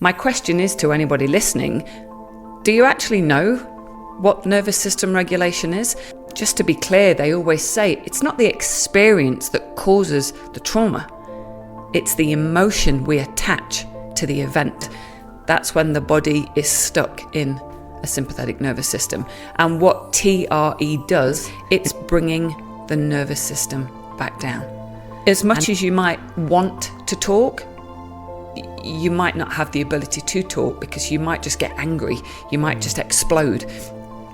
My question is to anybody listening, do you actually know what nervous system regulation is? Just to be clear, they always say it's not the experience that causes the trauma. It's the emotion we attach to the event. That's when the body is stuck in a sympathetic nervous system. And what TRE does, it's bringing the nervous system back down. As much as you might want to talk, you might not have the ability to talk because you might just get angry. You might just explode.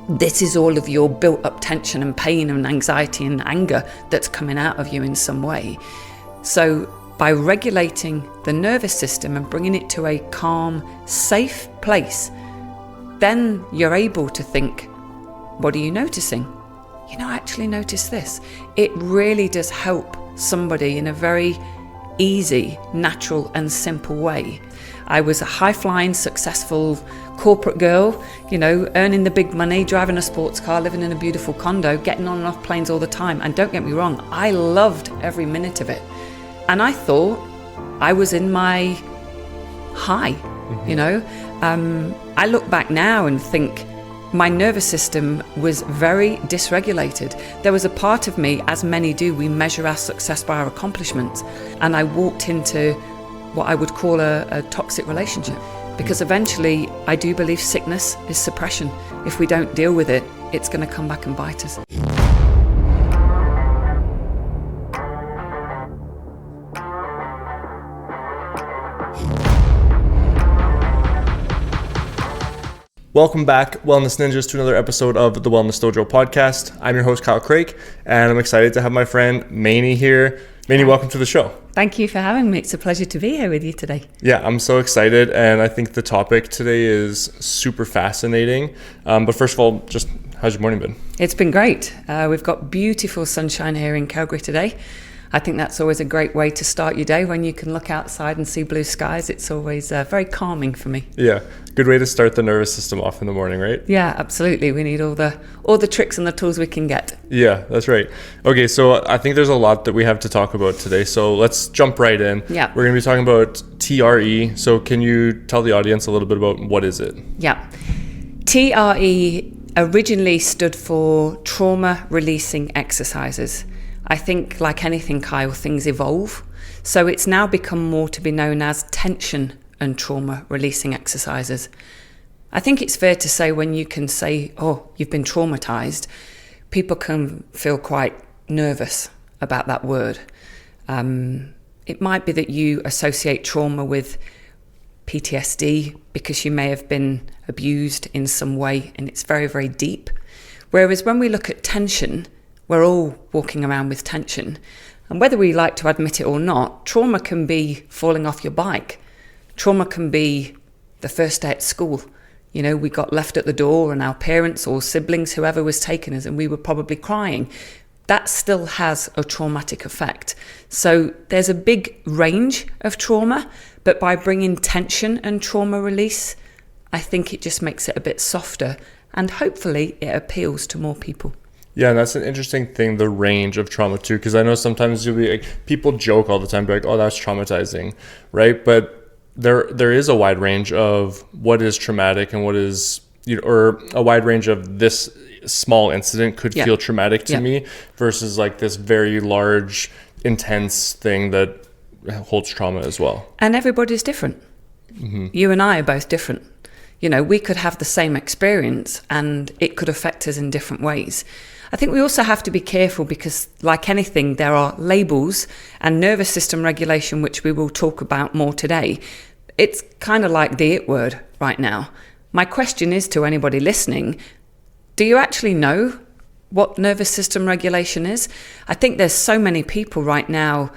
This is all of your built up tension and pain and anxiety and anger that's coming out of you in some way. So by regulating the nervous system and bringing it to a calm, safe place, then you're able to think, what are you noticing? I actually notice this. It really does help somebody in a very easy, natural and simple way. I was a high-flying, successful corporate girl, earning the big money, driving a sports car, living in a beautiful condo, getting on and off planes all the time. And don't get me wrong, I loved every minute of it. And I thought I was in my high, I look back now and think my nervous system was very dysregulated. There was a part of me, as many do, we measure our success by our accomplishments. And I walked into what I would call a toxic relationship. Because eventually, I do believe sickness is suppression. If we don't deal with it, it's going to come back and bite us. Welcome back, Wellness Ninjas, to another episode of the Wellness Dojo Podcast. I'm your host, Kyle Craik, and I'm excited to have my friend Mainey here. Mainey, welcome to the show. Thank you for having me. It's a pleasure to be here with you today. Yeah, I'm so excited, and I think the topic today is super fascinating. But first of all, just how's your morning been? It's been great. We've got beautiful sunshine here in Calgary today. I think that's always a great way to start your day when you can look outside and see blue skies. It's always very calming for me. Yeah, good way to start the nervous system off in the morning, right? Yeah, absolutely. We need all the tricks and the tools we can get. Yeah, that's right. Okay, so I think there's a lot that we have to talk about today. So let's jump right in. Yeah. We're going to be talking about TRE. So can you tell the audience a little bit about what is it? Yeah. TRE originally stood for trauma releasing exercises. I think, like anything, Kyle, things evolve. So it's now become more to be known as tension and trauma releasing exercises. I think it's fair to say when you can say, oh, you've been traumatized, people can feel quite nervous about that word. It might be that you associate trauma with PTSD because you may have been abused in some way and it's very, very deep. Whereas when we look at tension, we're all walking around with tension. And whether we like to admit it or not, trauma can be falling off your bike. Trauma can be the first day at school. We got left at the door and our parents or siblings, whoever was taking us, and we were probably crying. That still has a traumatic effect. So there's a big range of trauma, but by bringing tension and trauma release, I think it just makes it a bit softer and hopefully it appeals to more people. Yeah, and that's an interesting thing, the range of trauma too, because I know sometimes you'll be like, people joke all the time, be like, oh, that's traumatizing, right? But there is a wide range of what is traumatic and what is, or a wide range of this small incident could feel traumatic to me versus like this very large, intense thing that holds trauma as well. And everybody's different. Mm-hmm. You and I are both different. We could have the same experience and it could affect us in different ways. I think we also have to be careful because, like anything, there are labels and nervous system regulation, which we will talk about more today. It's kind of like the it word right now. My question is to anybody listening, do you actually know what nervous system regulation is? I think there's so many people right now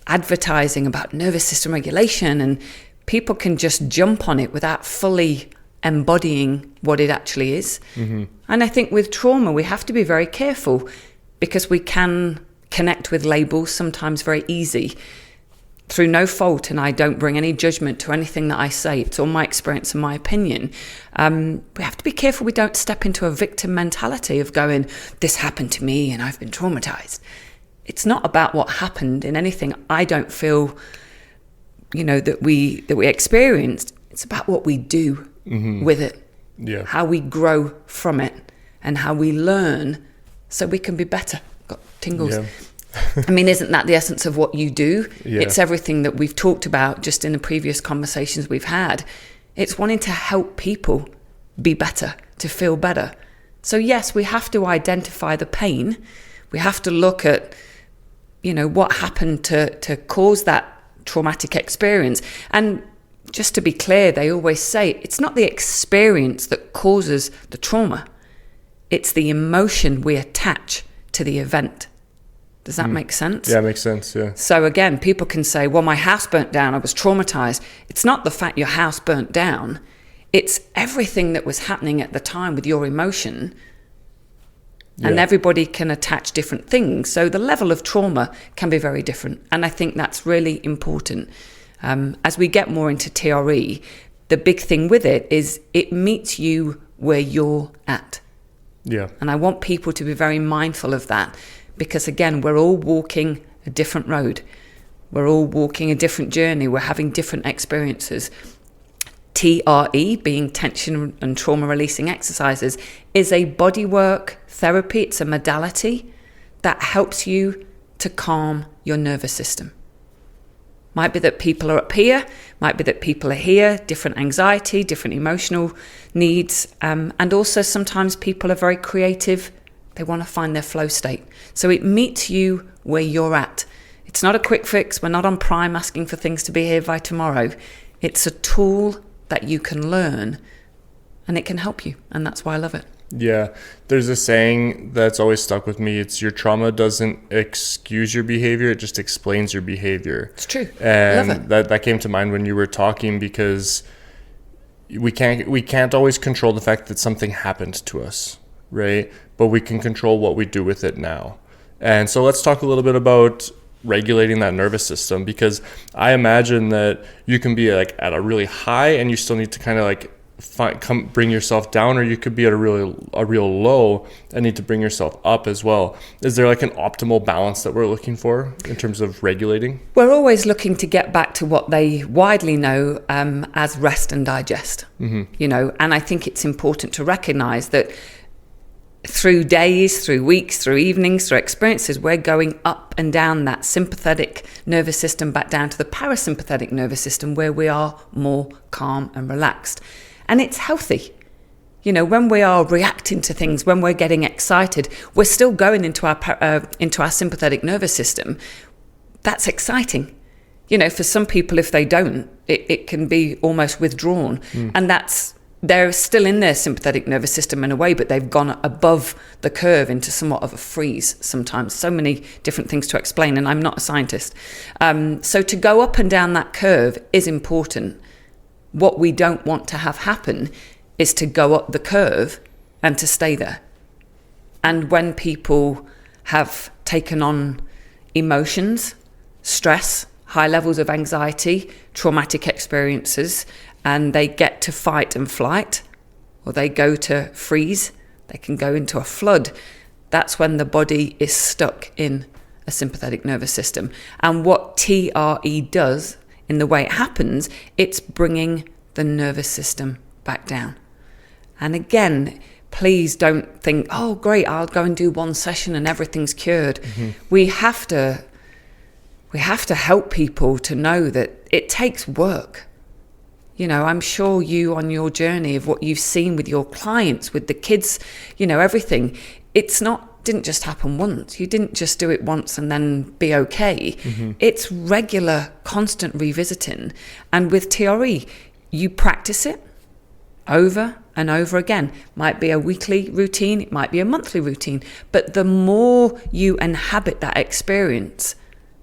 advertising about nervous system regulation and people can just jump on it without fully embodying what it actually is. Mm-hmm. And I think with trauma, we have to be very careful because we can connect with labels sometimes very easy through no fault. And I don't bring any judgment to anything that I say. It's all my experience and my opinion. We have to be careful we don't step into a victim mentality of going, this happened to me and I've been traumatized. It's not about what happened in anything I don't feel, that we experienced. It's about what we do with it, how we grow from it, and how we learn so we can be better. Got tingles. Yeah. I mean, isn't that the essence of what you do? Yeah. It's everything that we've talked about just in the previous conversations we've had. It's wanting to help people be better, to feel better. So yes, we have to identify the pain. We have to look at, what happened to cause that traumatic experience. And just to be clear, they always say it's not the experience that causes the trauma. It's the emotion we attach to the event. Does that make sense? Yeah, it makes sense, yeah. So again, people can say, well, my house burnt down, I was traumatized. It's not the fact your house burnt down. It's everything that was happening at the time with your emotion. And everybody can attach different things. So the level of trauma can be very different. And I think that's really important. As we get more into TRE, the big thing with it is it meets you where you're at. Yeah. And I want people to be very mindful of that. Because again, we're all walking a different road. We're all walking a different journey. We're having different experiences. TRE, being tension and trauma releasing exercises, is a bodywork therapy. It's a modality that helps you to calm your nervous system. Might be that people are up here, might be that people are here, different anxiety, different emotional needs. And also sometimes people are very creative. They want to find their flow state. So it meets you where you're at. It's not a quick fix. We're not on Prime asking for things to be here by tomorrow. It's a tool that you can learn and it can help you. And that's why I love it. Yeah. There's a saying that's always stuck with me. It's your trauma doesn't excuse your behavior. It just explains your behavior. It's true. And love it. That came to mind when you were talking, because we can't always control the fact that something happened to us, right? But we can control what we do with it now. And so let's talk a little bit about regulating that nervous system, because I imagine that you can be like at a really high and you still need to kind of like bring yourself down, or you could be at a real low and need to bring yourself up as well. Is there like an optimal balance that we're looking for in terms of regulating? We're always looking to get back to what they widely know as rest and digest, and I think it's important to recognize that through days, through weeks, through evenings, through experiences, we're going up and down that sympathetic nervous system back down to the parasympathetic nervous system, where we are more calm and relaxed. And it's healthy. When we are reacting to things, when we're getting excited, we're still going into our sympathetic nervous system. That's exciting. For some people, if they don't, it can be almost withdrawn. And they're still in their sympathetic nervous system in a way, but they've gone above the curve into somewhat of a freeze sometimes. So many different things to explain, and I'm not a scientist. So to go up and down that curve is important. What we don't want to have happen is to go up the curve and to stay there. And when people have taken on emotions, stress, high levels of anxiety, traumatic experiences, and they get to fight and flight, or they go to freeze, they can go into a flood. That's when the body is stuck in a sympathetic nervous system. And what TRE does, in the way it happens, it's bringing the nervous system back down. And again, please don't think, oh great, I'll go and do one session and everything's cured. We have to help people to know that it takes work. I'm sure you, on your journey of what you've seen with your clients, with the kids, everything, didn't just happen once. You didn't just do it once and then be okay. It's regular, constant revisiting. And with TRE, you practice it over and over again. Might be a weekly routine, it might be a monthly routine, but the more you inhabit that experience,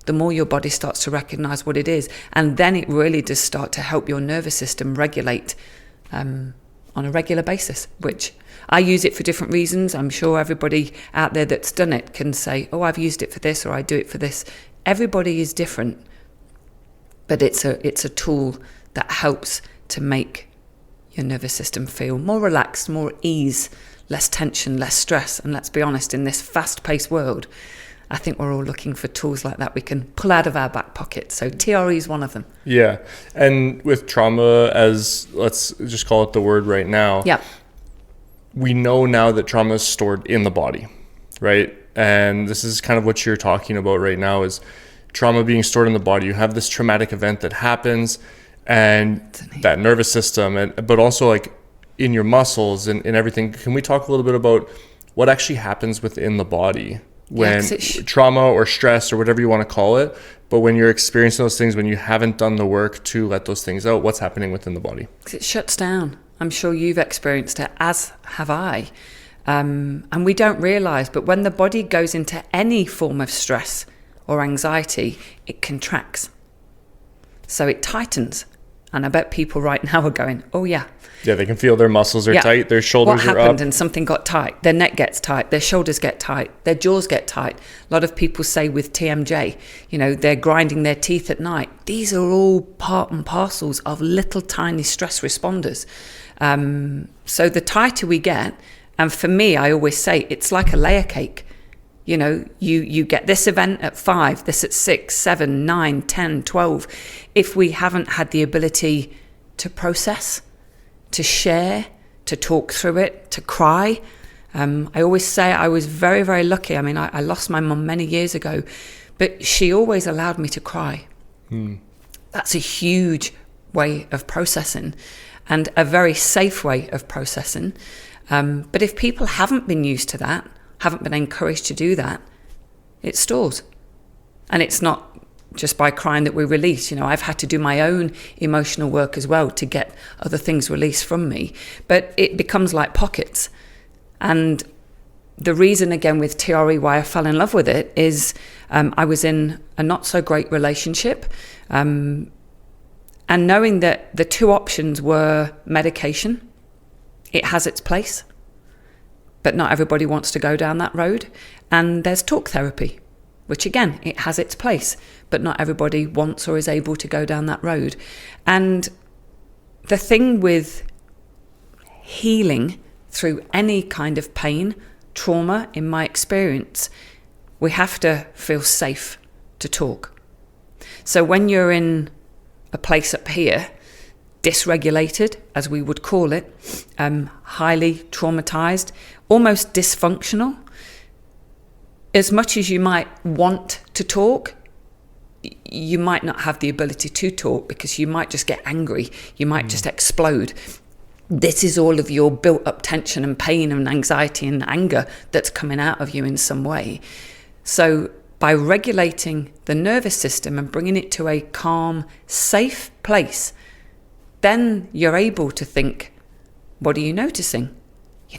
the more your body starts to recognize what it is. And then it really does start to help your nervous system regulate on a regular basis, which I use it for different reasons. I'm sure everybody out there that's done it can say, oh, I've used it for this, or I do it for this. Everybody is different, but it's a tool that helps to make your nervous system feel more relaxed, more ease, less tension, less stress. And let's be honest, in this fast-paced world, I think we're all looking for tools like that we can pull out of our back pocket. So TRE is one of them. Yeah. And with trauma, as let's just call it the word right now, yeah, we know now that trauma is stored in the body, right? And this is kind of what you're talking about right now, is trauma being stored in the body. You have this traumatic event that happens, and that nervous system, but also like in your muscles and everything. Can we talk a little bit about what actually happens within the body when trauma or stress or whatever you want to call it, but when you're experiencing those things, when you haven't done the work to let those things out, what's happening within the body? It shuts down. I'm sure you've experienced it, as have I. And we don't realize, but when the body goes into any form of stress or anxiety, it contracts. So it tightens. And I bet people right now are going, oh yeah. Yeah, they can feel their muscles are tight, their shoulders are up. What happened? And something got tight. Their neck gets tight, their shoulders get tight, their jaws get tight. A lot of people say with TMJ, they're grinding their teeth at night. These are all part and parcels of little tiny stress responders. So the tighter we get, and for me, I always say it's like a layer cake. You get this event at 5, this at 6, 7, 9, 10, 12. If we haven't had the ability to process, to share, to talk through it, to cry. I always say I was very, very lucky. I mean, I lost my mum many years ago, but she always allowed me to cry. That's a huge way of processing, and a very safe way of processing. But if people haven't been used to that, haven't been encouraged to do that, it stores. And it's not just by crying that we release. I've had to do my own emotional work as well to get other things released from me. But it becomes like pockets. And the reason, again, with TRE, why I fell in love with it is I was in a not so great relationship. And knowing that the two options were medication, it has its place, but not everybody wants to go down that road. And there's talk therapy, which again, it has its place, but not everybody wants or is able to go down that road. And the thing with healing through any kind of pain, trauma, in my experience, we have to feel safe to talk. So when you're in a place up here, dysregulated, as we would call it, highly traumatized, almost dysfunctional, as much as you might want to talk, you might not have the ability to talk because you might just get angry. You might just explode. This is all of your built up tension and pain and anxiety and anger that's coming out of you in some way. So by regulating the nervous system and bringing it to a calm, safe place, then you're able to think, what are you noticing?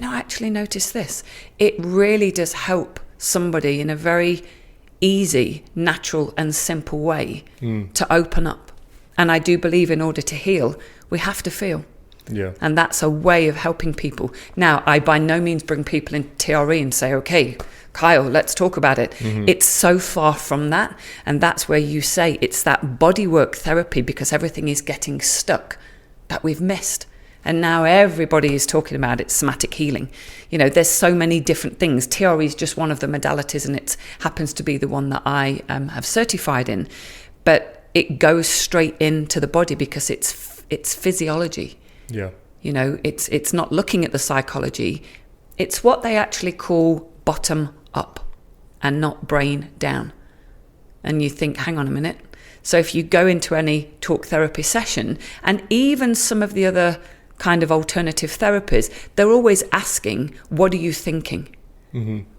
I actually notice this. It really does help somebody in a very easy, natural and simple way to open up. And I do believe in order to heal, we have to feel. Yeah. And that's a way of helping people. Now, I by no means bring people into TRE and say, okay, Kyle, let's talk about it. It's so far from that. And that's where you say it's that bodywork therapy, because everything is getting stuck that we've missed. And now everybody is talking about it, somatic healing. There's so many different things. TRE is just one of the modalities, and it happens to be the one that I have certified in. But it goes straight into the body because it's physiology. Yeah. It's not looking at the psychology. It's what they actually call bottom up and not brain down. And you think, hang on a minute. So if you go into any talk therapy session, and even some of the other kind of alternative therapies, they're always asking, what are you thinking?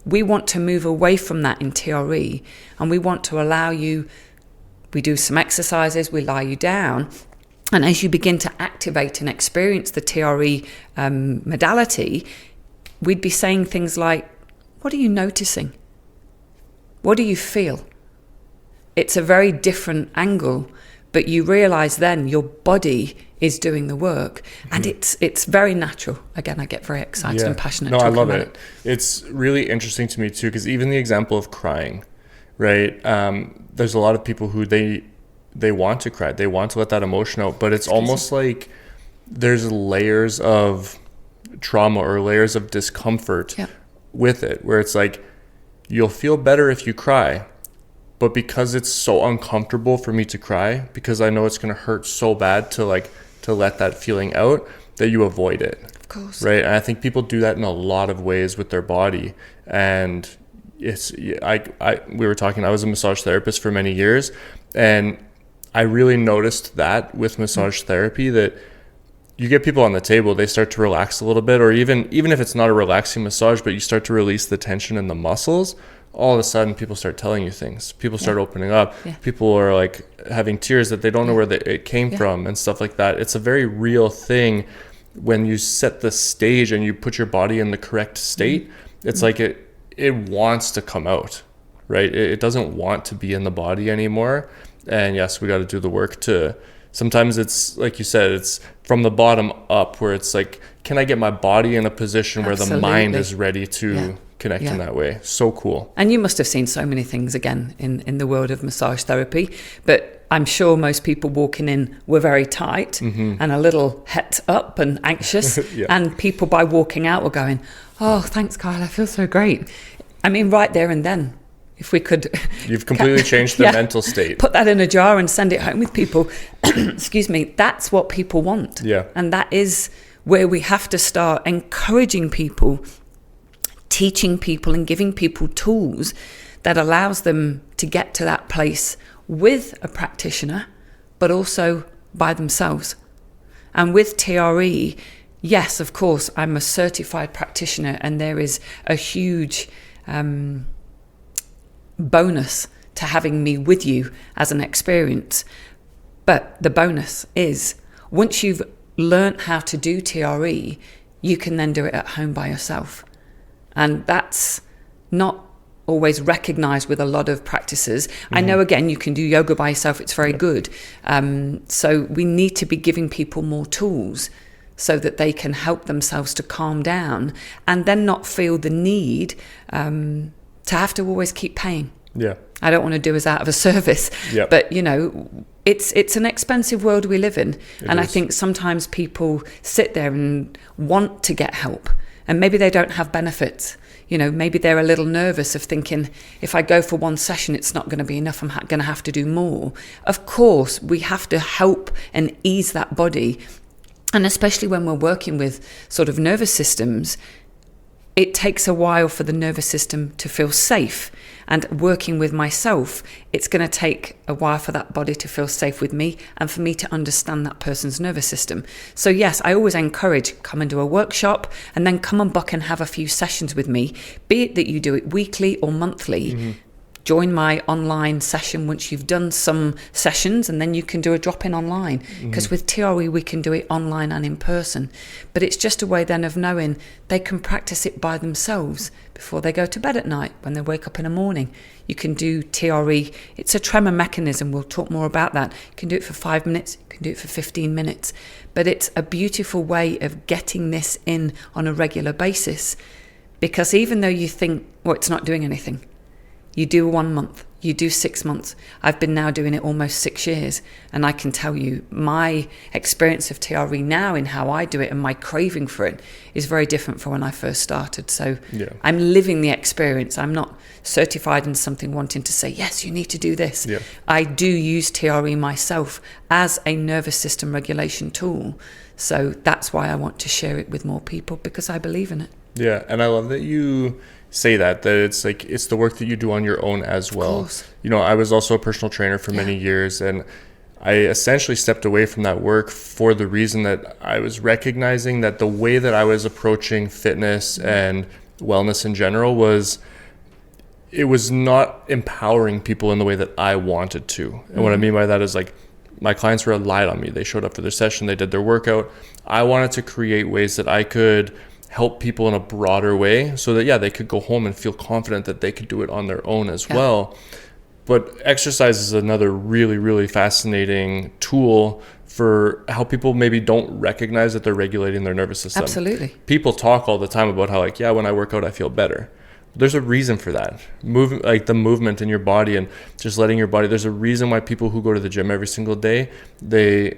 We want to move away from that in TRE, and we want to allow you, we do some exercises, we lie you down, and as you begin to activate and experience the TRE modality, we'd be saying things like, what are you noticing? What do you feel? It's a very different angle, but you realize then your body is doing the work, and it's very natural. Again, I get very excited and passionate. No, I love it. It's really interesting to me too, because even the example of crying, right? There's a lot of people who they want to cry, they want to let that emotion out, but it's almost like there's layers of trauma or layers of discomfort with it, where it's like you'll feel better if you cry. But because it's so uncomfortable for me to cry, because I know it's going to hurt so bad to let that feeling out, that you avoid it. Of course. Right? And I think people do that in a lot of ways with their body. And we were talking, I was a massage therapist for many years, and I really noticed that with massage therapy, that you get people on the table, they start to relax a little bit, or even if it's not a relaxing massage, but you start to release the tension in the muscles, all of a sudden people start telling you things. People start opening up. Yeah. People are like having tears that they don't know where it came from and stuff like that. It's a very real thing when you set the stage and you put your body in the correct state. It's like it wants to come out, right? It doesn't want to be in the body anymore. And yes, we got to do the work to, sometimes it's like you said, it's from the bottom up, where it's like, can I get my body in a position where the mind is ready to connect in that way? So cool. And you must have seen so many things again in the world of massage therapy, but I'm sure most people walking in were very tight and a little het up and anxious. And people by walking out were going, oh, thanks, Kyle, I feel so great. I mean, right there and then, if we could... You've completely changed their mental state. Put that in a jar and send it home with people. Excuse me. That's what people want. Yeah. And that is where we have to start encouraging people, teaching people and giving people tools that allows them to get to that place with a practitioner, but also by themselves. And with TRE, yes, of course, I'm a certified practitioner, and there is a huge bonus to having me with you as an experience. But the bonus is, once you've learned how to do TRE, you can then do it at home by yourself. And that's not always recognized with a lot of practices. I know, again, you can do yoga by yourself. It's very good. So we need to be giving people more tools so that they can help themselves to calm down and then not feel the need to have to always keep paying. Yeah. I don't want to do us out of a service. Yep. But, you know, it's an expensive world we live in. I think sometimes people sit there and want to get help, and maybe they don't have benefits. You know, maybe they're a little nervous of thinking, if I go for one session, it's not going to be enough. I'm going to have to do more. Of course, we have to help and ease that body. And especially when we're working with sort of nervous systems, it takes a while for the nervous system to feel safe. And working with myself, it's going to take a while for that body to feel safe with me and for me to understand that person's nervous system. So yes, I always encourage, come and do a workshop and then come and book and have a few sessions with me, be it that you do it weekly or monthly. Join my online session once you've done some sessions, and then you can do a drop-in online. Because with TRE, we can do it online and in person. But it's just a way then of knowing they can practice it by themselves before they go to bed at night, when they wake up in the morning. You can do TRE. It's a tremor mechanism. We'll talk more about that. You can do it for 5 minutes. You can do it for 15 minutes. But it's a beautiful way of getting this in on a regular basis. Because even though you think, well, it's not doing anything, you do 1 month, you do 6 months. I've been now doing it almost 6 years. And I can tell you my experience of TRE now in how I do it and my craving for it is very different from when I first started. So I'm living the experience. I'm not certified in something wanting to say, yes, you need to do this. I do use TRE myself as a nervous system regulation tool. So that's why I want to share it with more people, because I believe in it. Yeah. And I love that you say that it's like, it's the work that you do on your own as well. You know, I was also a personal trainer for many years, and I essentially stepped away from that work for the reason that I was recognizing that the way that I was approaching fitness and wellness in general it was not empowering people in the way that I wanted to. And what I mean by that is, like, my clients relied on me. They showed up for their session, they did their workout. I wanted to create ways that I could help people in a broader way so that, they could go home and feel confident that they could do it on their own as well. But exercise is another really, really fascinating tool for how people maybe don't recognize that they're regulating their nervous system. Absolutely. People talk all the time about how, like, when I work out, I feel better. There's a reason for that. Like the movement in your body and just letting your body, there's a reason why people who go to the gym every single day, they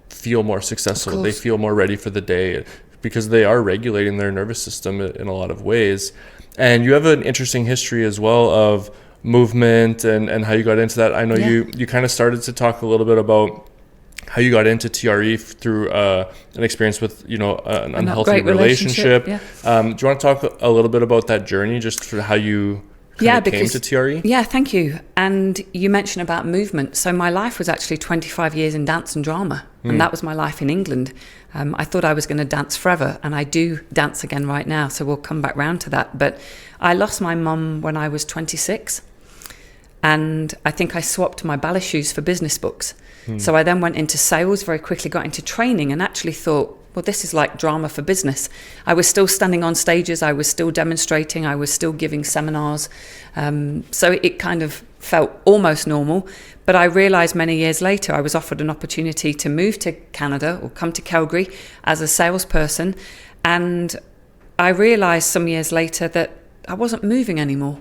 feel more successful. They feel more ready for the day. because they are regulating their nervous system in a lot of ways. And you have an interesting history as well of movement and how you got into that. I know you kind of started to talk a little bit about how you got into TRE through an experience with, an unhealthy relationship. Do you want to talk a little bit about that journey, just for how you came to TRE? Yeah, thank you. And you mentioned about movement. So my life was actually 25 years in dance and drama, and that was my life in England. I thought I was going to dance forever, and I do dance again right now, so we'll come back round to that. But I lost my mum when I was 26, and I think I swapped my ballet shoes for business books. So I then went into sales, very quickly got into training, and actually thought, well, this is like drama for business. I was still standing on stages, I was still demonstrating, I was still giving seminars. So it kind of felt almost normal. But I realised many years later, I was offered an opportunity to move to Canada or come to Calgary as a salesperson. And I realised some years later that I wasn't moving anymore.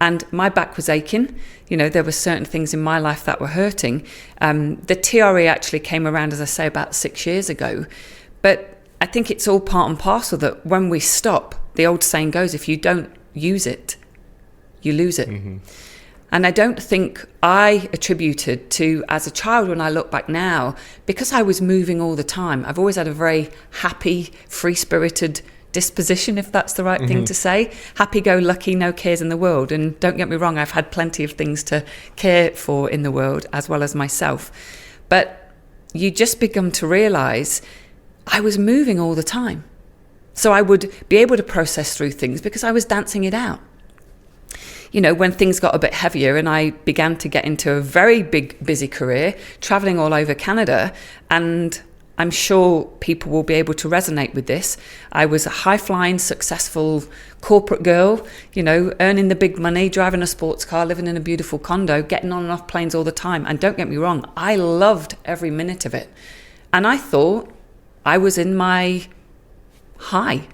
And my back was aching. There were certain things in my life that were hurting. The TRE actually came around, as I say, about 6 years ago. But I think it's all part and parcel that when we stop, the old saying goes, if you don't use it, you lose it. And I don't think I attributed to, as a child, when I look back now, because I was moving all the time. I've always had a very happy, free-spirited disposition, if that's the right thing to say. Happy-go-lucky, no cares in the world. And don't get me wrong, I've had plenty of things to care for in the world, as well as myself. But you just become to realise I was moving all the time. So I would be able to process through things because I was dancing it out. When things got a bit heavier and I began to get into a very big, busy career, travelling all over Canada, and I'm sure people will be able to resonate with this. I was a high-flying, successful corporate girl, earning the big money, driving a sports car, living in a beautiful condo, getting on and off planes all the time. And don't get me wrong, I loved every minute of it. And I thought I was in my high,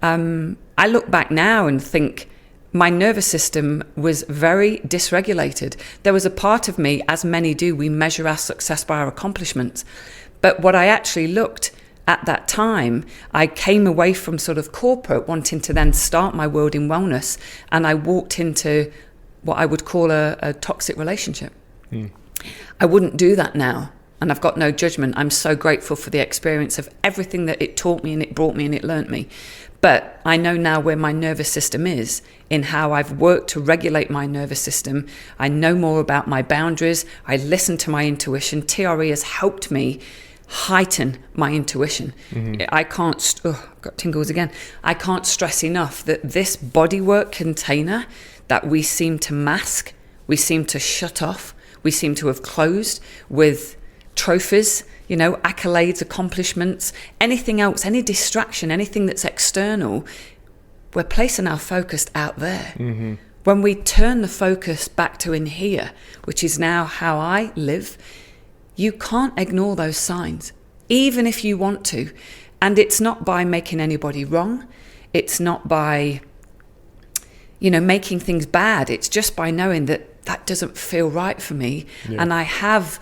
I look back now and think my nervous system was very dysregulated. There was a part of me, as many do, we measure our success by our accomplishments. But what I actually looked at that time, I came away from sort of corporate, wanting to then start my world in wellness, and I walked into what I would call a toxic relationship. I wouldn't do that now, and I've got no judgment. I'm so grateful for the experience of everything that it taught me and it brought me and it learnt me. But I know now where my nervous system is, in how I've worked to regulate my nervous system. I know more about my boundaries. I listen to my intuition. TRE has helped me heighten my intuition. I can't, got tingles again. I can't stress enough that this bodywork container that we seem to mask, we seem to shut off, we seem to have closed with trophies, accolades, accomplishments, anything else, any distraction, anything that's external, we're placing our focus out there. When we turn the focus back to in here, which is now how I live, you can't ignore those signs, even if you want to. And it's not by making anybody wrong. It's not by, making things bad. It's just by knowing that that doesn't feel right for me. And I have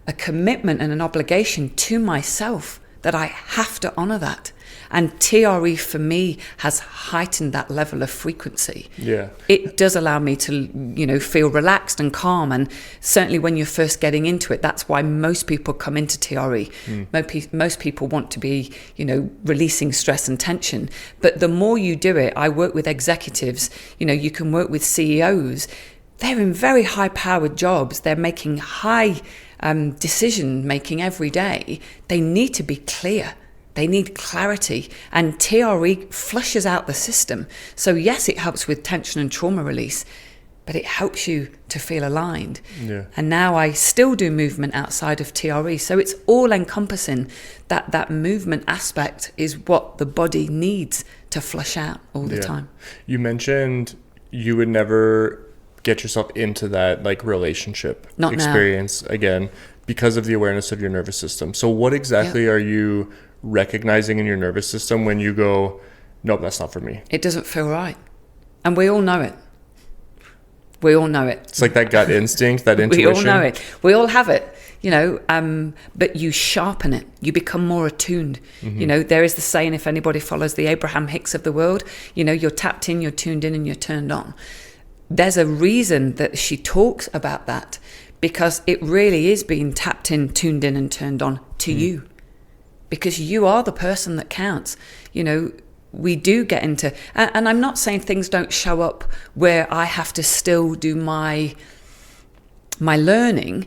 a commitment and an obligation to myself that I have to honor that. And TRE for me has heightened that level of frequency. It does allow me to, feel relaxed and calm. And certainly when you're first getting into it, that's why most people come into TRE. Most people want to be, releasing stress and tension. But the more you do it, I work with executives, you can work with CEOs. They're in very high-powered jobs. They're making high decision making every day. They need to be clear. They need clarity, and TRE flushes out the system. So yes, it helps with tension and trauma release, but it helps you to feel aligned. And now I still do movement outside of TRE. So it's all encompassing. That movement aspect is what the body needs to flush out all the time. You mentioned you would never get yourself into that relationship experience again because of the awareness of your nervous system. So what exactly are you recognizing in your nervous system when you go, nope, that's not for me? It doesn't feel right. And we all know it. We all know it. It's like that gut instinct, that intuition. We all know it. We all have it. but you sharpen it. You become more attuned. There is the saying, if anybody follows the Abraham Hicks of the world, you're tapped in, you're tuned in, and you're turned on. There's a reason that she talks about that, because it really is being tapped in, tuned in, and turned on to you, because you are the person that counts. We do get into, and I'm not saying things don't show up where I have to still do my learning.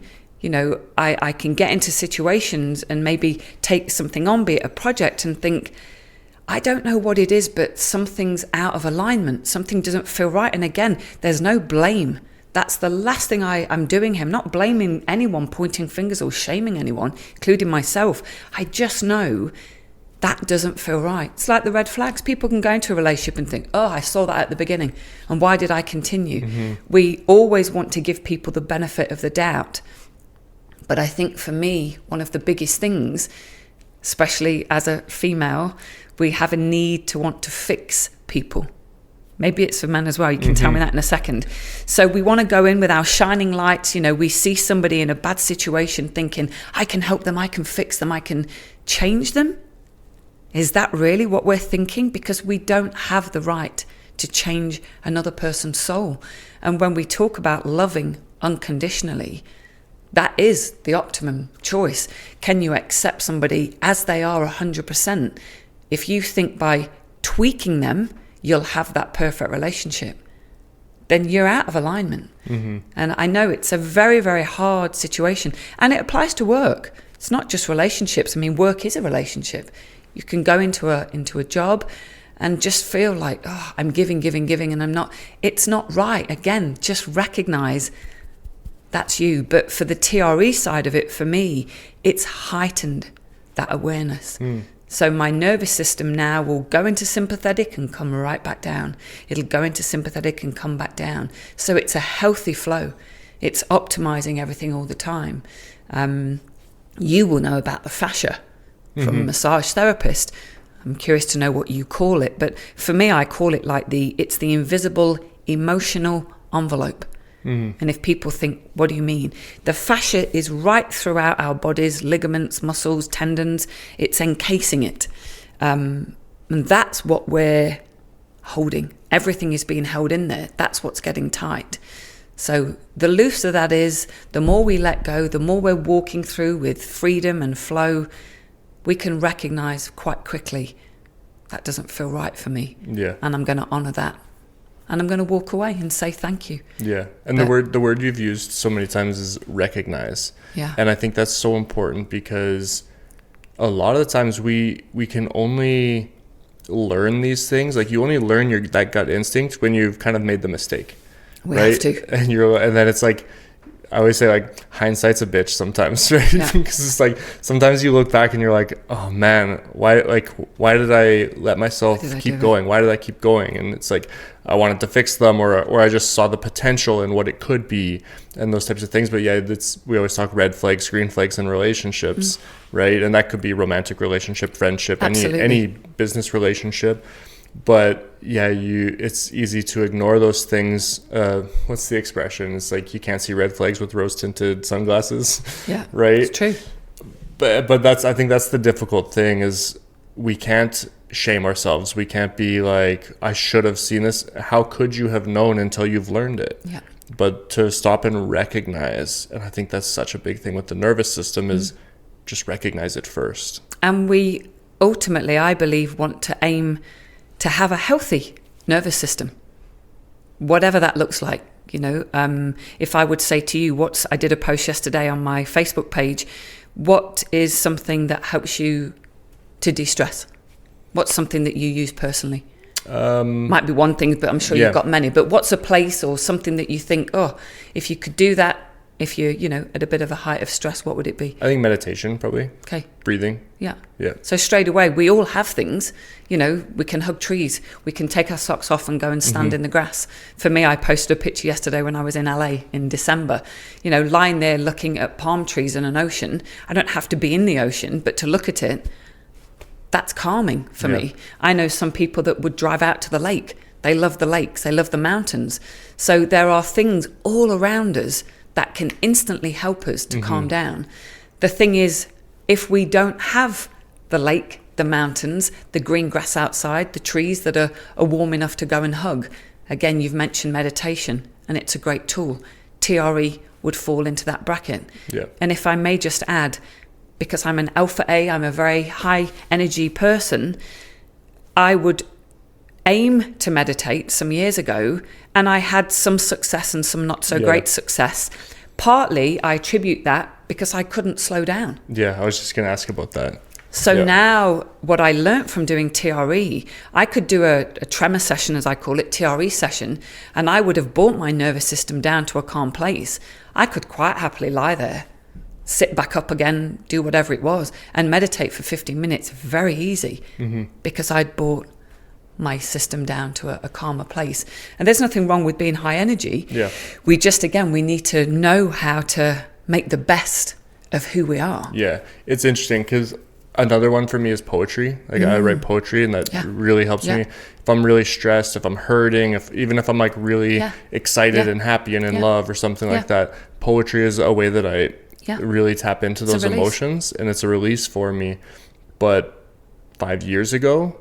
I can get into situations and maybe take something on, be it a project, and think, I don't know what it is, but something's out of alignment. Something doesn't feel right. And again, there's no blame. That's the last thing I'm doing here. I'm not blaming anyone, pointing fingers or shaming anyone, including myself. I just know that doesn't feel right. It's like the red flags. People can go into a relationship and think, oh, I saw that at the beginning, and why did I continue? We always want to give people the benefit of the doubt. But I think for me, one of the biggest things, especially as a female, we have a need to want to fix people. Maybe it's for men as well. You can tell me that in a second. So we want to go in with our shining lights. We see somebody in a bad situation thinking, I can help them, I can fix them, I can change them. Is that really what we're thinking? Because we don't have the right to change another person's soul. And when we talk about loving unconditionally, that is the optimum choice. Can you accept somebody as they are 100%? If you think by tweaking them, you'll have that perfect relationship, then you're out of alignment. And I know it's a very, very hard situation. And it applies to work. It's not just relationships. I mean, work is a relationship. You can go into a job and just feel like, oh, I'm giving, and I'm not. It's not right. Again, just recognize that's you. But for the TRE side of it, for me, it's heightened that awareness. So my nervous system now will go into sympathetic and come right back down. It'll go into sympathetic and come back down. So it's a healthy flow. It's optimizing everything all the time. You will know about the fascia from a massage therapist. I'm curious to know what you call it. But for me, I call it like it's the invisible emotional envelope. And if people think, what do you mean? The fascia is right throughout our bodies, ligaments, muscles, tendons. It's encasing it. And that's what we're holding. Everything is being held in there. That's what's getting tight. So the looser that is, the more we let go, the more we're walking through with freedom and flow, we can recognize quite quickly, that doesn't feel right for me. Yeah. And I'm going to honor that. And I'm going to walk away and say thank you. Yeah. And the word you've used so many times is recognize. Yeah. And I think that's so important, because a lot of the times we can only learn these things. Like, you only learn that gut instinct when you've kind of made the mistake. We right? have to. And then it's like, I always say, like, hindsight's a bitch sometimes, right? Yeah. Because it's like, sometimes you look back and you're like, oh man, why did I let myself keep going? Why did I keep going? And it's like, I wanted to fix them, or I just saw the potential in what it could be, and those types of things. But yeah, we always talk red flags, green flags in relationships, right? And that could be romantic relationship, friendship, any business relationship. But yeah, it's easy to ignore those things. What's the expression? It's like, you can't see red flags with rose tinted sunglasses. Yeah, right. It's true. But I think that's the difficult thing, is we can't shame ourselves. We can't be like, I should have seen this. How could you have known until you've learned it? Yeah. But to stop and recognize, and I think that's such a big thing with the nervous system, is just recognize it first. And we ultimately, I believe, want to aim to have a healthy nervous system, whatever that looks like. If I would say to you, I did a post yesterday on my Facebook page, what is something that helps you to de-stress? What's something that you use personally? Might be one thing, but I'm sure you've got many. But what's a place or something that you think, oh, if you could do that, if you're, at a bit of a height of stress, what would it be? I think meditation, probably. Okay. Breathing. Yeah. Yeah. So straight away, we all have things, we can hug trees. We can take our socks off and go and stand in the grass. For me, I posted a picture yesterday when I was in LA in December, lying there looking at palm trees and an ocean. I don't have to be in the ocean, but to look at it, that's calming for me. I know some people that would drive out to the lake. They love the lakes. They love the mountains. So there are things all around us that can instantly help us to calm down. The thing is, if we don't have the lake, the mountains, the green grass outside, the trees that are warm enough to go and hug, again, you've mentioned meditation, and it's a great tool. TRE would fall into that bracket. Yeah. And if I may just add, because I'm an alpha A, I'm a very high energy person, I would aim to meditate some years ago, and I had some success and some not so great success. Partly I attribute that because I couldn't slow down. Yeah, I was just going to ask about that. So now what I learnt from doing TRE, I could do a tremor session, as I call it, TRE session, and I would have brought my nervous system down to a calm place. I could quite happily lie there, sit back up again, do whatever it was, and meditate for 15 minutes. Very easy, because I'd brought my system down to a calmer place. And there's nothing wrong with being high energy. Yeah. We just, again, we need to know how to make the best of who we are. Yeah. It's interesting because another one for me is poetry. Like I write poetry, and that really helps me. If I'm really stressed, if I'm hurting, even if I'm like really excited and happy and in love or something like that, poetry is a way that I really tap into those emotions, and it's a release for me. But 5 years ago,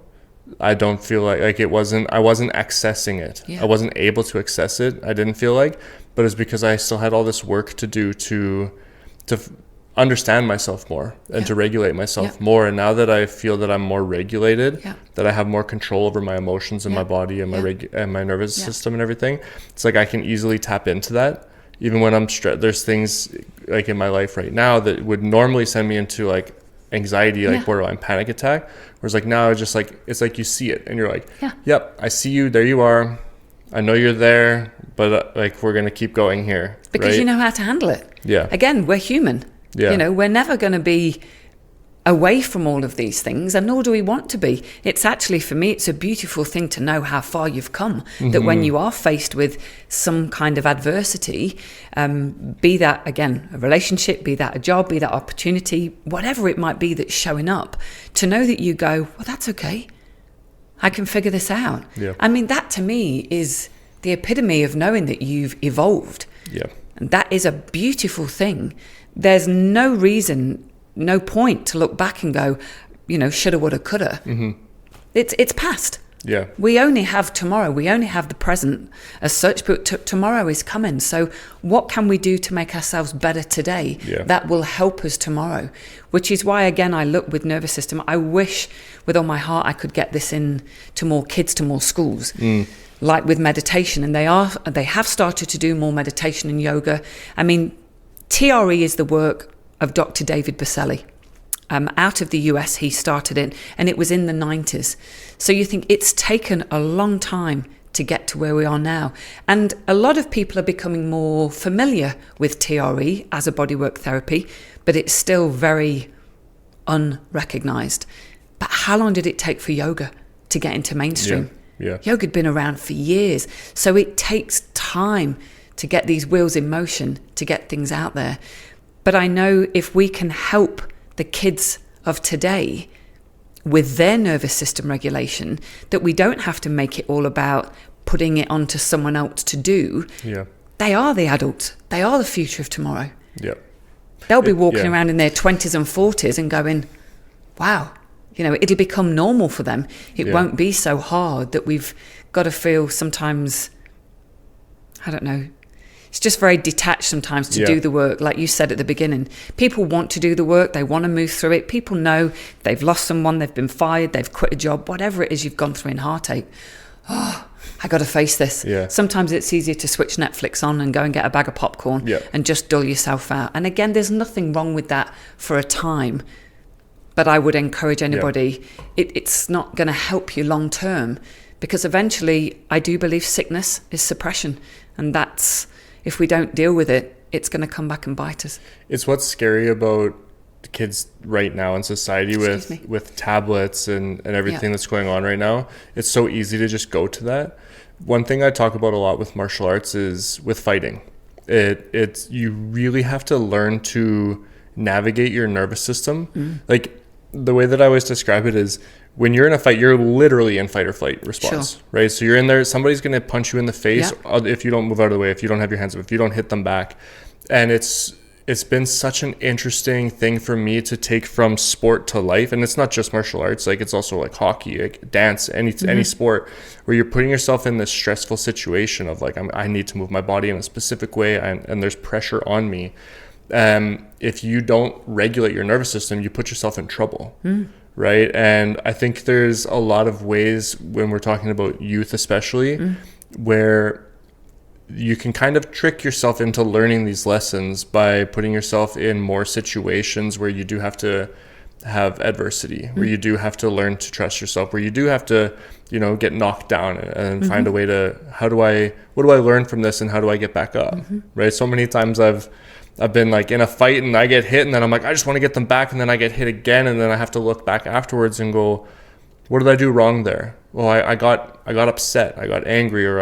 I don't feel like I wasn't accessing it. I wasn't able to access it. I didn't feel like, but it's because I still had all this work to do to understand myself more and to regulate myself more. And now that I feel that I'm more regulated, that I have more control over my emotions and my body and my nervous system and everything, it's like I can easily tap into that. Even when I'm stressed, there's things like in my life right now that would normally send me into like anxiety, like borderline panic attack. Whereas like now it's just like, it's like you see it and you're like, yep, I see you, there you are. I know you're there, but like we're going to keep going here. Because you know how to handle it. Yeah. Again, we're human. Yeah. You know, we're never going to be away from all of these things, and nor do we want to be. It's actually, for me, it's a beautiful thing to know how far you've come. That when you are faced with some kind of adversity, be that, again, a relationship, be that a job, be that opportunity, whatever it might be that's showing up, to know that you go, well, that's okay. I can figure this out. Yeah. I mean, that to me is the epitome of knowing that you've evolved. Yeah. And that is a beautiful thing. There's no reason, no point to look back and go, you know, shoulda, woulda, coulda. It's past. Yeah. We only have tomorrow. We only have the present as such, but tomorrow is coming. So what can we do to make ourselves better today that will help us tomorrow? Which is why, again, I look with nervous system. I wish with all my heart I could get this in to more kids, to more schools. Like with meditation, and they have started to do more meditation and yoga. I mean, TRE is the work of Dr. David Baselli. Out of the US, he started it, and it was in the 90s. So you think it's taken a long time to get to where we are now. And a lot of people are becoming more familiar with TRE as a bodywork therapy, but it's still very unrecognized. But how long did it take for yoga to get into mainstream? Yoga had been around for years. So it takes time to get these wheels in motion, to get things out there. But I know if we can help the kids of today with their nervous system regulation, that we don't have to make it all about putting it onto someone else to do. They are the adults. They are the future of tomorrow. They'll be walking around in their 20s and 40s and going, wow, you know, it'll become normal for them. It won't be so hard that we've got to feel sometimes, I don't know, it's just very detached sometimes to do the work. Like you said at the beginning, people want to do the work. They want to move through it. People know they've lost someone, they've been fired, they've quit a job, whatever it is you've gone through in heartache. Oh, I got to face this. Sometimes it's easier to switch Netflix on and go and get a bag of popcorn and just dull yourself out. And again, there's nothing wrong with that for a time. But I would encourage anybody, it's not going to help you long term, because eventually I do believe sickness is suppression. And that's, if we don't deal with it, it's going to come back and bite us. It's what's scary about the kids right now in society with tablets and everything that's going on right now. It's so easy to just go to that. One thing I talk about a lot with martial arts is with fighting. It's you really have to learn to navigate your nervous system. Like the way that I always describe it is, when you're in a fight, you're literally in fight or flight response, Sure. right? So you're in there, somebody's going to punch you in the face if you don't move out of the way, if you don't have your hands up, if you don't hit them back. And it's been such an interesting thing for me to take from sport to life. And it's not just martial arts, like it's also like hockey, like dance, any sport, where you're putting yourself in this stressful situation of like, I need to move my body in a specific way, and there's pressure on me. If you don't regulate your nervous system, you put yourself in trouble. Right. And I think there's a lot of ways when we're talking about youth, especially, where you can kind of trick yourself into learning these lessons by putting yourself in more situations where you do have to have adversity, where you do have to learn to trust yourself, where you do have to, get knocked down and find a way to, what do I learn from this and how do I get back up? Right. So many times I've been like in a fight and I get hit and then I'm like, I just want to get them back. And then I get hit again. And then I have to look back afterwards and go, what did I do wrong there? Well, I got upset. I got angry, or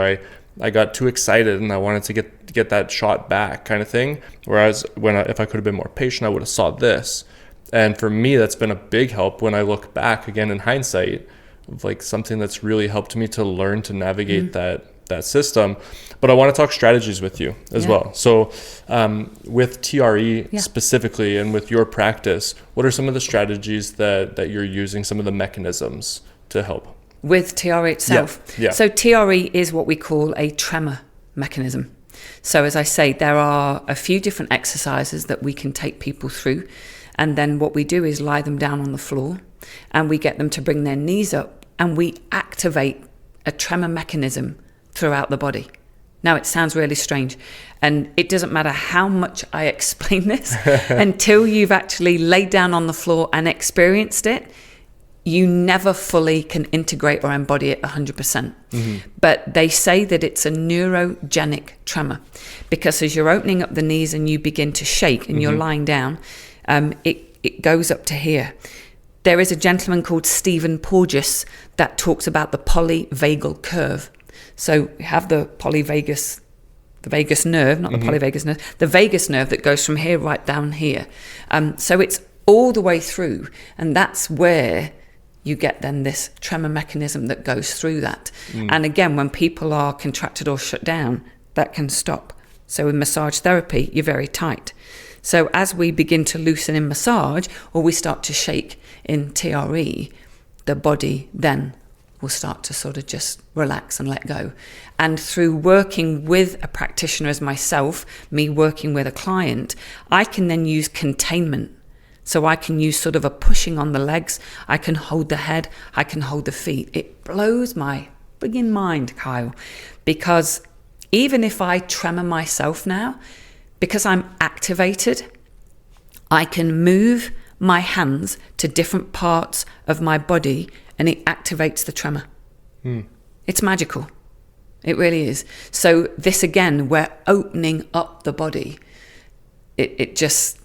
I got too excited and I wanted to get that shot back, kind of thing. Whereas if I could have been more patient, I would have saw this. And for me, that's been a big help when I look back again in hindsight, of like something that's really helped me to learn to navigate that system. But I want to talk strategies with you as well. So with TRE specifically, and with your practice, what are some of the strategies that you're using, some of the mechanisms to help? With TRE itself? Yeah. So TRE is what we call a tremor mechanism. So as I say, there are a few different exercises that we can take people through. And then what we do is lie them down on the floor and we get them to bring their knees up, and we activate a tremor mechanism throughout the body. Now, it sounds really strange, and it doesn't matter how much I explain this until you've actually laid down on the floor and experienced it, you never fully can integrate or embody it 100%. But they say that it's a neurogenic tremor, because as you're opening up the knees and you begin to shake and you're lying down, it goes up to here. There is a gentleman called Stephen Porges that talks about the polyvagal curve. So we have the vagus nerve, not the polyvagus nerve, the vagus nerve that goes from here right down here. So it's all the way through, and that's where you get then this tremor mechanism that goes through that. And again, when people are contracted or shut down, that can stop. So in massage therapy, you're very tight. So as we begin to loosen in massage, or we start to shake in TRE, the body then will start to sort of just relax and let go. And through working with a practitioner as myself, me working with a client, I can then use containment. So I can use sort of a pushing on the legs. I can hold the head. I can hold the feet. It blows my friggin' mind, Kyle, because even if I tremor myself now, because I'm activated, I can move my hands to different parts of my body and it activates the tremor. It's magical. It really is. So this again, we're opening up the body. It just,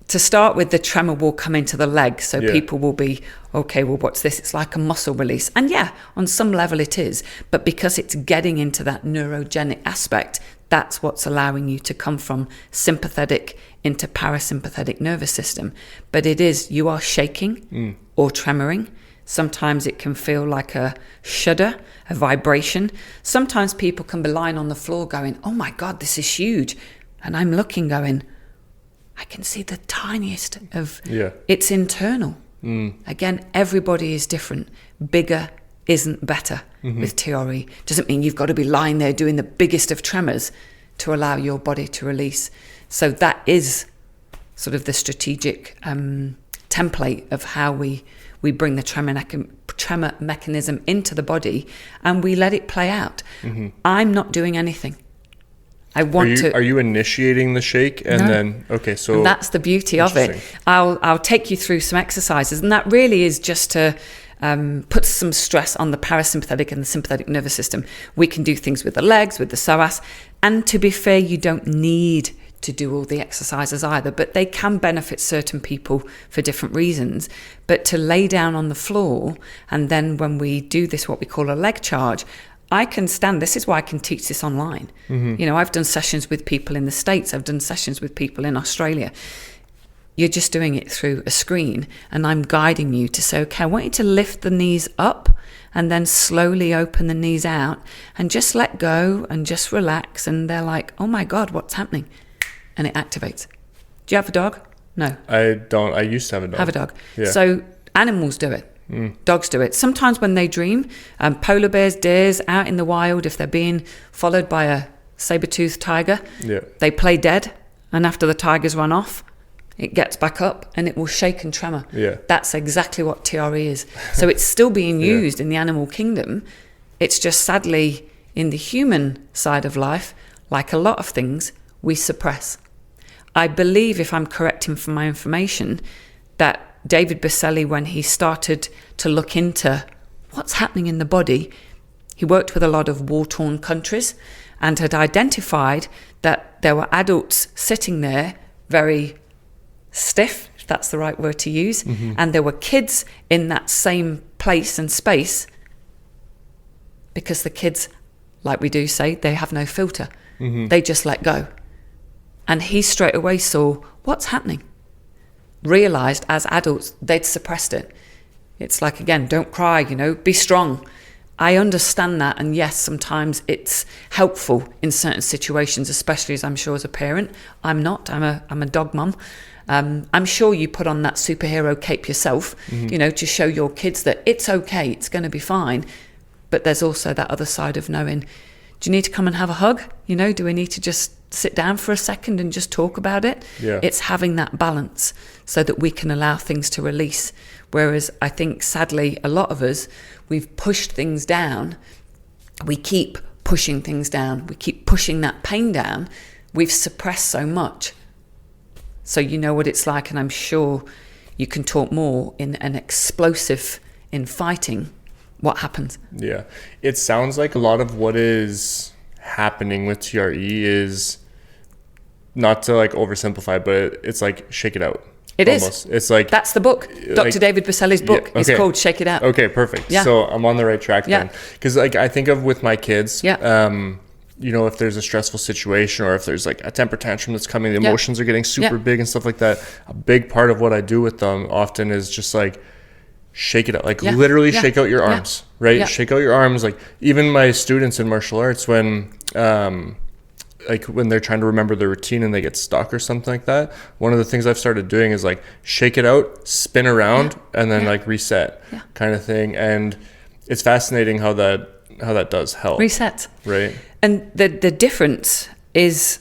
to start with, the tremor will come into the leg. So people will be, okay, well, what's this? It's like a muscle release. And yeah, on some level it is. But because it's getting into that neurogenic aspect, that's what's allowing you to come from sympathetic into parasympathetic nervous system. But it is, you are shaking or tremoring. Sometimes it can feel like a shudder, a vibration. Sometimes people can be lying on the floor going, oh my God, this is huge. And I'm looking going, I can see the tiniest of, it's internal. Again, everybody is different. Bigger isn't better with TRE. Doesn't mean you've got to be lying there doing the biggest of tremors to allow your body to release. So that is sort of the strategic template of how we bring the tremor mechanism into the body and we let it play out. I'm not doing anything. Are you initiating the shake and then and that's the beauty of it. I'll take you through some exercises, and that really is just to put some stress on the parasympathetic and the sympathetic nervous system. We can do things with the legs, with the psoas, and to be fair, you don't need to do all the exercises either, but they can benefit certain people for different reasons. But to lay down on the floor, and then when we do this, what we call a leg charge, I can stand. This is why I can teach this online. I've done sessions with people in the States. I've done sessions with people in Australia. you're just doing it through a screen, and I'm guiding you to say, okay, I want you to lift the knees up and then slowly open the knees out and just let go and just relax. And they're like, oh my God, what's happening? And it activates. Do you have a dog? No. I don't. I used to have a dog. Have a dog. Yeah. So animals do it. Dogs do it. Sometimes when they dream, polar bears, deers, out in the wild, if they're being followed by a saber-toothed tiger, they play dead. And after the tigers run off, it gets back up and it will shake and tremor. That's exactly what TRE is. So it's still being used in the animal kingdom. It's just sadly in the human side of life, like a lot of things, we suppress. I believe, if I'm correct in my information, that David Berceli, when he started to look into what's happening in the body, he worked with a lot of war-torn countries and had identified that there were adults sitting there very stiff, if that's the right word to use, and there were kids in that same place and space, because the kids, like we do say, they have no filter. They just let go. And he straight away saw what's happening. Realized as adults they'd suppressed it. It's like, again, don't cry, be strong. I understand that, and yes, sometimes it's helpful in certain situations, especially as I'm sure as a parent. I'm not. I'm a dog mum. I'm sure you put on that superhero cape yourself, to show your kids that it's okay, it's going to be fine. But there's also that other side of knowing, do you need to come and have a hug? Do we need to just sit down for a second and just talk about it? It's having that balance so that we can allow things to release. Whereas I think, sadly, a lot of us, we've pushed things down. We keep pushing things down. We keep pushing that pain down. We've suppressed so much. So you know what it's like, and I'm sure you can talk more in an explosive, in fighting, what happens. Yeah. It sounds like a lot of what is happening with TRE is, not to like oversimplify, but it's like shake it out. It almost is. It's like, that's the book. Dr. David Berceli's book is called Shake It Out. Okay, perfect. So I'm on the right track then. Because like I think of with my kids, if there's a stressful situation or if there's like a temper tantrum that's coming, the emotions are getting super big and stuff like that. A big part of what I do with them often is just like shake it out, like literally shake out your arms, right? Shake out your arms. Like even my students in martial arts, when when they're trying to remember their routine and they get stuck or something like that, one of the things I've started doing is like shake it out, spin around, and then like reset kind of thing. And it's fascinating how that does help. Reset. Right. And the difference is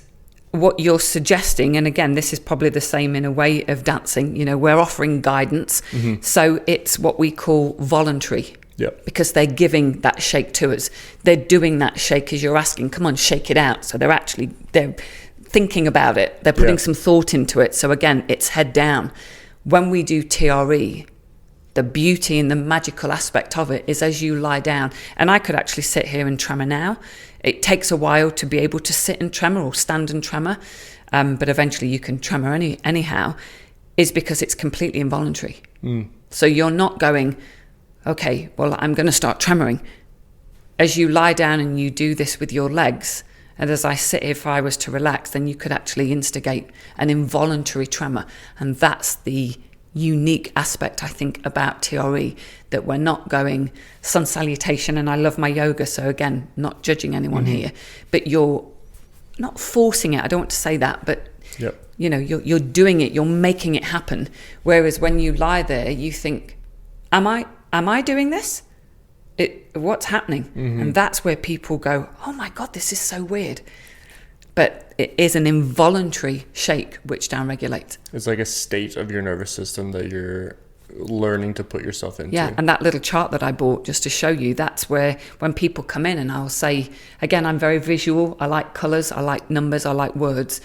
what you're suggesting, and again, this is probably the same in a way of dancing. We're offering guidance, so it's what we call voluntary. Because they're giving that shake to us. They're doing that shake as you're asking, come on, shake it out. So they're thinking about it. They're putting some thought into it. So again, it's head down. When we do TRE, the beauty and the magical aspect of it is as you lie down, and I could actually sit here and tremor now. It takes a while to be able to sit and tremor or stand and tremor, but eventually you can tremor anyhow, is because it's completely involuntary. So you're not going, okay, well, I'm going to start tremoring. As you lie down and you do this with your legs, and as I sit here, if I was to relax, then you could actually instigate an involuntary tremor. And that's the unique aspect, I think, about TRE, that we're not going sun salutation, and I love my yoga, so again, not judging anyone here, but you're not forcing it. I don't want to say that, but you're doing it, you're making it happen. Whereas when you lie there, you think, am I doing this? What's happening? And that's where people go, oh my God, this is so weird. But it is an involuntary shake which downregulates. It's like a state of your nervous system that you're learning to put yourself into. Yeah, and that little chart that I bought just to show you, that's where when people come in, and I'll say, again, I'm very visual. I like colours, I like numbers, I like words.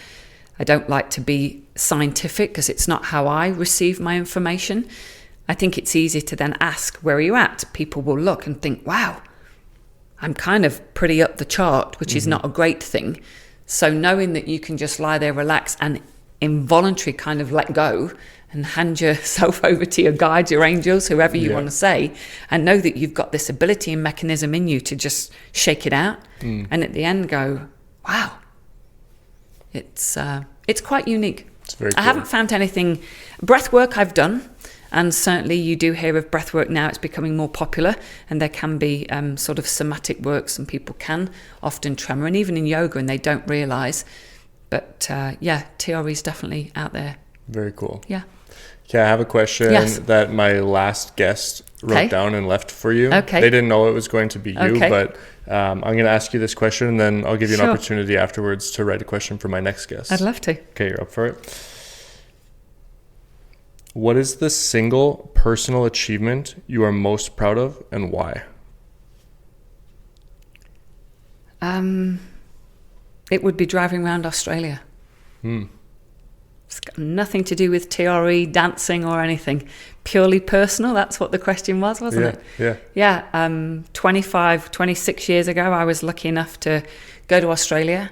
I don't like to be scientific because it's not how I receive my information. I think it's easy to then ask, where are you at? People will look and think, wow, I'm kind of pretty up the chart, which is not a great thing. So knowing that you can just lie there, relax, and involuntary kind of let go and hand yourself over to your guides, your angels, whoever you want to say, and know that you've got this ability and mechanism in you to just shake it out. And at the end go, wow, it's quite unique. It's very cool. I haven't found anything. Breath work I've done, and certainly you do hear of breath work now. It's becoming more popular, and there can be sort of somatic works, and people can often tremor, and even in yoga, and they don't realise. But TRE is definitely out there. Very cool. Yeah. Okay, I have a question that my last guest wrote down and left for you. Okay. They didn't know it was going to be you, but I'm going to ask you this question, and then I'll give you an opportunity afterwards to write a question for my next guest. I'd love to. Okay, you're up for it. What is the single personal achievement you are most proud of, and why? It would be driving around Australia. It's got nothing to do with TRE, dancing or anything. Purely personal, that's what the question was, wasn't it? Yeah. Yeah, 26 years ago, I was lucky enough to go to Australia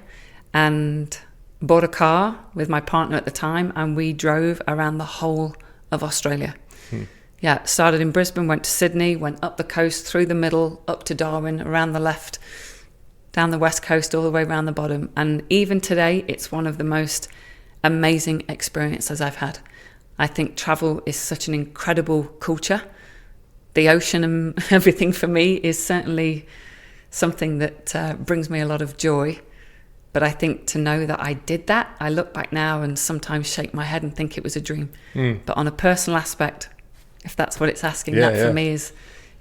and bought a car with my partner at the time, and we drove around the whole of Australia. Yeah, started in Brisbane, went to Sydney, went up the coast, through the middle, up to Darwin, around the left, down the west coast, all the way around the bottom. And even today, it's one of the most amazing experiences I've had. I think travel is such an incredible culture. The ocean and everything for me is certainly something that brings me a lot of joy. But I think to know that I did that, I look back now and sometimes shake my head and think it was a dream. But on a personal aspect, if that's what it's asking, for me is,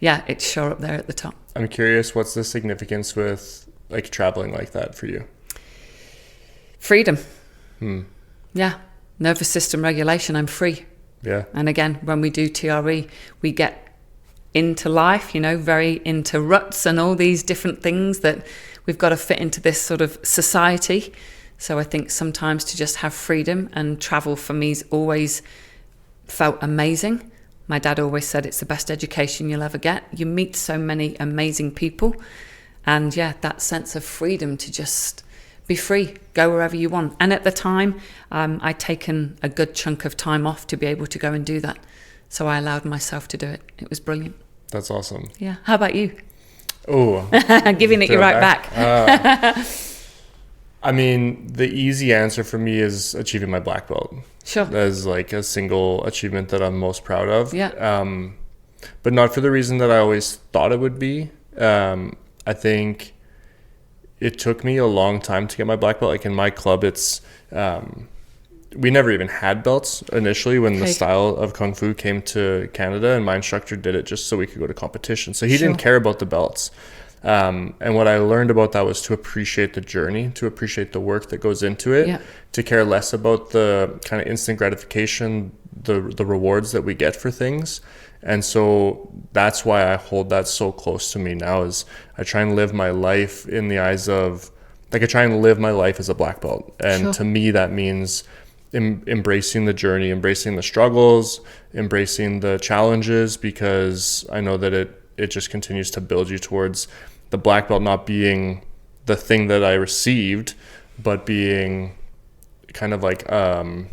it's sure up there at the top. I'm curious, what's the significance with like traveling like that for you? Freedom. Yeah. Nervous system regulation. I'm free. Yeah. And again, when we do TRE, we get into life, very into ruts and all these different things that we've got to fit into this sort of society. So I think sometimes to just have freedom, and travel for me's always felt amazing. My dad always said it's the best education you'll ever get. You meet so many amazing people. And that sense of freedom to just be free, go wherever you want. And at the time, I'd taken a good chunk of time off to be able to go and do that. So I allowed myself to do it. It was brilliant. That's awesome. Yeah. How about you? Oh. Giving it you right back. I mean, the easy answer for me is achieving my black belt. Sure. As like a single achievement that I'm most proud of. Yeah. But not for the reason that I always thought it would be. I think it took me a long time to get my black belt. Like in my club, it's we never even had belts initially when the style of Kung Fu came to Canada, and my instructor did it just so we could go to competition. So he didn't care about the belts. And what I learned about that was to appreciate the journey, to appreciate the work that goes into it, to care less about the kind of instant gratification, the rewards that we get for things. And so that's why I hold that so close to me now, is I try and live my life in the eyes of, like I try and live my life as a black belt. And to me, that means embracing the journey, embracing the struggles, embracing the challenges, because I know that it just continues to build you towards the black belt not being the thing that I received, but being kind of like a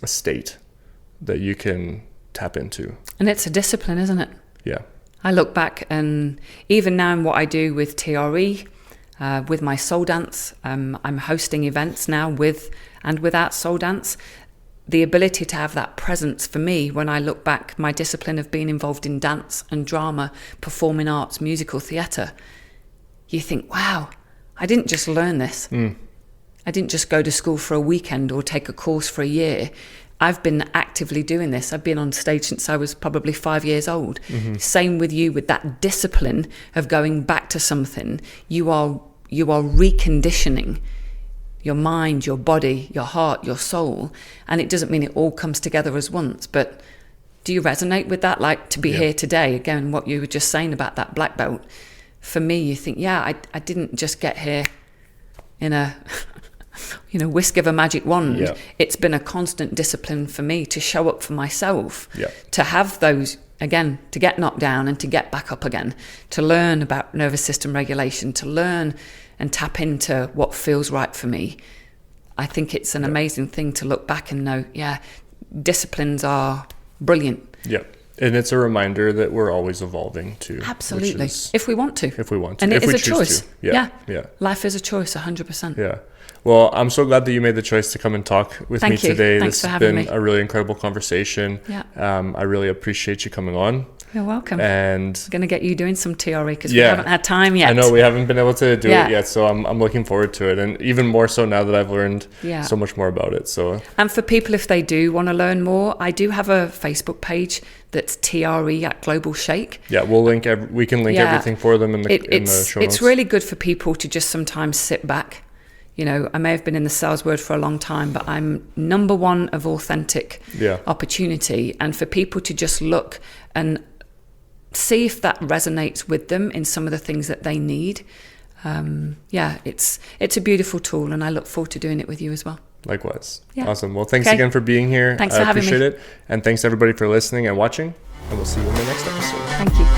state that you can tap into. And it's a discipline, isn't it? Yeah. I look back, and even now in what I do with TRE, with my soul dance, I'm hosting events now with and without soul dance. The ability to have that presence for me, when I look back, my discipline of being involved in dance and drama, performing arts, musical theatre, you think, wow, I didn't just learn this. I didn't just go to school for a weekend or take a course for a year. I've been actively doing this. I've been on stage since I was probably 5 years old. Same with you, with that discipline of going back to something. You are reconditioning your mind, your body, your heart, your soul. And it doesn't mean it all comes together as once, but do you resonate with that? Like to be here today, again, what you were just saying about that black belt. For me, you think, I didn't just get here in a whisk of a magic wand. It's been a constant discipline for me to show up for myself, to have those, again, to get knocked down and to get back up again, to learn about nervous system regulation, to learn and tap into what feels right for me. I think it's an amazing thing to look back and know, disciplines are brilliant. And it's a reminder that we're always evolving too. Absolutely. If we want to. And it if is we a choice. to. Yeah. Life is a choice, 100%. Yeah. Well, I'm so glad that you made the choice to come and talk with me today. Thanks for having me. This has been a really incredible conversation. Yeah. I really appreciate you coming on. You're welcome. And I'm going to get you doing some TRE because we haven't had time yet. I know we haven't been able to do it yet, so I'm looking forward to it, and even more so now that I've learned so much more about it. So, and for people, if they do want to learn more, I do have a Facebook page that's TRE at Global Shake. Yeah, we'll link. We can link everything for them in the show notes. It's really good for people to just sometimes sit back. You know, I may have been in the sales world for a long time, but I'm number one of authentic opportunity, and for people to just look and see if that resonates with them in some of the things that they need. It's a beautiful tool, and I look forward to doing it with you as well. Likewise. Yeah. Awesome. Well, thanks again for being here. Thanks for having me. I appreciate it. And thanks everybody for listening and watching, and we'll see you in the next episode. Thank you.